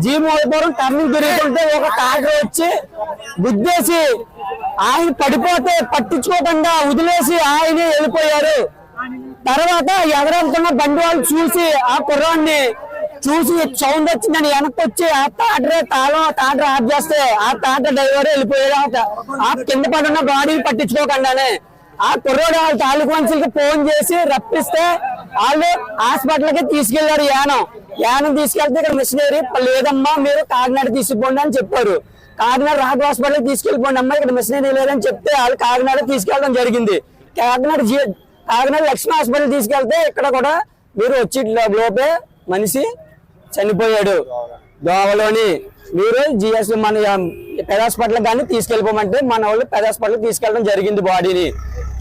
జీమోపురం turning తిరుగుతుంటే ఒక tractor వచ్చి గుద్దేసి ఆయన పడిపోతే పట్టించుకోకుండా వదిలేసి ఆయనే వెళ్ళిపోయారు. తర్వాత ఎగరంతున్న బండి వాళ్ళు చూసి ఆ కుర్రాన్ని చూసి సౌండ్ వచ్చిందని వెనక్కి వచ్చి ఆ టాటర్ ఆఫ్ చేస్తే ఆ టాటర్ డ్రైవర్ వెళ్ళిపోయాడు. ఆ కింద పడున్న బాడీ పట్టించుకోకుండానే ఆ కుర్రోడు వాళ్ళ తాలూకు మనుషులకి ఫోన్ చేసి రప్పిస్తే వాళ్ళు హాస్పిటల్ కి తీసుకెళ్లారు. యానం తీసుకెళ్తే ఇక్కడ మిషనరీ లేదమ్మా మీరు కాకినాడ తీసుకుపోండి అని చెప్పారు. కాకినాడ రాఘవ హాస్పిటల్ తీసుకెళ్ళిపోండి అమ్మా ఇక్కడ మిషనరీ లేదని చెప్తే వాళ్ళు కాకినాడ తీసుకెళ్ళడం జరిగింది. కాకినాడ లక్ష్మీ హాస్పిటల్ తీసుకెళ్తే ఇక్కడ కూడా మీరు వచ్చి లోపే మనిషి చనిపోయాడు దోవలోని. మీరు జిఎస్ మన పెద్ద హాస్పిటల్ కానీ తీసుకెళ్ళిపోమంటే మన వాళ్ళు పెద్ద హాస్పిటల్ తీసుకెళ్ళడం జరిగింది బాడీని.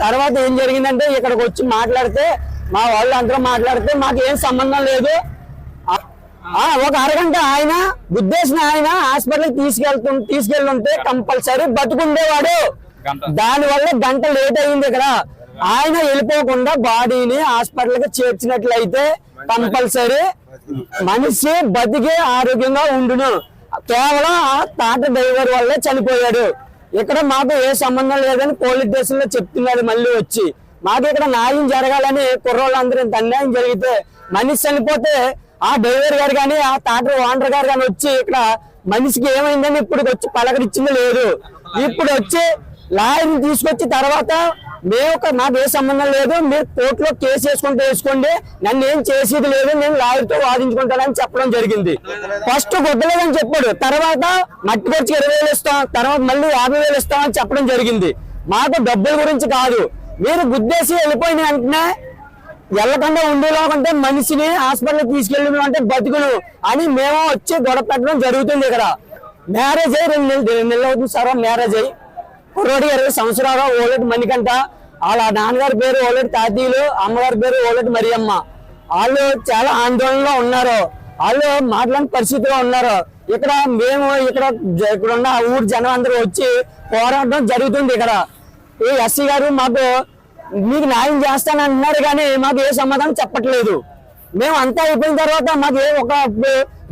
తర్వాత ఏం జరిగిందంటే ఇక్కడికి వచ్చి మాట్లాడితే మా వాళ్ళు అందరూ మాట్లాడితే మాకు ఏం సంబంధం లేదు. ఒక అరగంట ఆయన గుద్దేసిన ఆయన హాస్పిటల్ తీసుకెళ్తుంటే కంపల్సరీ బతుకుండేవాడు. దానివల్ల గంట లేట్ అయింది. ఇక్కడ ఆయన వెళ్ళిపోకుండా బాడీని హాస్పిటల్ కి చేర్చినట్లయితే కంపల్సరీ మనిషి బతికి ఆరోగ్యంగా ఉండును. కేవలం ఆ టాటర్ డ్రైవర్ వల్లే చనిపోయాడు. ఇక్కడ మాకు ఏ సంబంధం లేదని పోలీస్ స్టేషన్ లో చెప్తున్నాడు. మళ్ళీ వచ్చి మాకు ఇక్కడ న్యాయం జరగాలని కుర్రోళ్ళందరూ ఇంత అన్యాయం జరిగితే మనిషి చనిపోతే ఆ డ్రైవర్ గారు కానీ ఆ టాటర్ ఓనర్ గారు కానీ వచ్చి ఇక్కడ మనిషికి ఏమైందని ఇప్పుడు వచ్చి పలకరించింది లేదు. ఇప్పుడు వచ్చి లాయర్ని తీసుకొచ్చి తర్వాత నాకు ఏ సంబంధం లేదు మీరు కోర్టులో కేసు వేసుకోండి నన్ను ఏం చేసేది లేదు నేను లాయర్తో వాదించుకుంటానని చెప్పడం జరిగింది. ఫస్ట్ గుడ్డలేదని చెప్పాడు. తర్వాత మట్టి ఖర్చుకి 20,000 ఇస్తాం తర్వాత మళ్ళీ 50,000 ఇస్తామని చెప్పడం జరిగింది. మాకు డబ్బుల గురించి కాదు. మీరు గుద్దేసి వెళ్ళిపోయిన వెంటనే వెళ్ళకుండా ఉండేలాగంటే మనిషిని హాస్పిటల్ తీసుకెళ్ళి అంటే బతుకులు అని మేము వచ్చి గొడవ పెట్టడం జరుగుతుంది. ఇక్కడ మ్యారేజ్ అయ్యి 2 నెలలు అవుతుంది సార్. మ్యారేజ్ అయ్యి కుర్రోడి 20 సంవత్సరాలు ఓలెట్ మణికంట. వాళ్ళ నాన్నగారి పేరు ఓలెట్ తాతీయులు, అమ్మగారి పేరు ఓలెట్ మరియమ్మ. వాళ్ళు చాలా ఆందోళనలో ఉన్నారు. వాళ్ళు మాట్లాడిన పరిస్థితిలో ఉన్నారు. ఇక్కడ మేము ఇక్కడ ఉన్న ఊరు జనం అందరూ వచ్చి పోరాటం జరుగుతుంది. ఇక్కడ ఈ ఎస్సీ గారు మాకు మీకు న్యాయం చేస్తానంటున్నారు కానీ మాకు ఏ సమాధానం చెప్పట్లేదు. మేము అంతా అయిపోయిన తర్వాత మాకు ఒక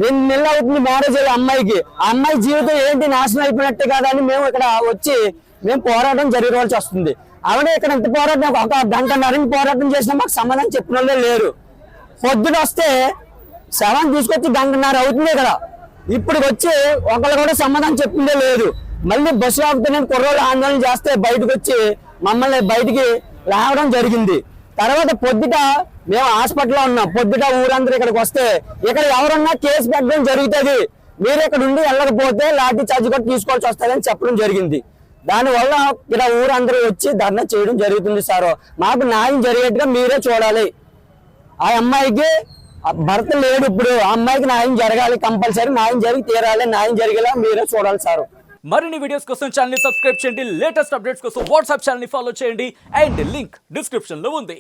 2 నెలలు అవుతుంది మ్యారేజ్ అయ్యి అమ్మాయికి. ఆ అమ్మాయి జీవితం ఏంటి నాశనం అయిపోయినట్టే కాదని మేము ఇక్కడ వచ్చి మేము పోరాటం జరగవలసి వస్తుంది. ఆవిడ ఇక్కడ ఎంత పోరాటం ఒక గంటన్నర పోరాటం చేసినా మాకు సమాధానం చెప్పిన వాళ్ళే లేరు. పొద్దున వస్తే శవాన్ని తీసుకొచ్చి గంటన్నర అవుతుంది ఇక్కడ. ఇప్పుడు వచ్చి ఒకళ్ళు కూడా సమాధానం చెప్పిందే లేదు. మళ్ళీ బస్సు ఆపితే నేను కుర్రోళ్ళు ఆందోళన చేస్తే బయటకు వచ్చి మమ్మల్ని బయటికి రావడం జరిగింది. తర్వాత పొద్దుట మేము హాస్పిటల్లో ఉన్నాం. పొద్దుట ఊరందరూ ఇక్కడికి వస్తే ఇక్కడ ఎవరన్నా కేసు పెట్టడం జరుగుతుంది. మీరు ఇక్కడ ఉండి వెళ్ళకపోతే లాఠీ చార్జ్ కూడా తీసుకోవాల్సి వస్తుందని చెప్పడం జరిగింది. దానివల్ల ఇక్కడ ఊరందరూ వచ్చి ధర్నా చేయడం జరుగుతుంది. సార్ మాకు న్యాయం జరిగేట్టుగా మీరే చూడాలి. ఆ అమ్మాయికి భర్త లేడు. ఇప్పుడు ఆ అమ్మాయికి న్యాయం జరగాలి. కంపల్సరీ న్యాయం జరిగి తీరాలి. న్యాయం జరిగేలా మీరే చూడాలి సార్. మరిన్ని వీడియోస్ కోసం ఛానల్ ని సబ్స్క్రైబ్ చేయండి. లేటెస్ట్ అప్డేట్స్ కోసం వాట్సాప్ ఛానల్ ని ఫాలో చేయండి. అండ్ లింక్ డిస్క్రిప్షన్ లో ఉంది.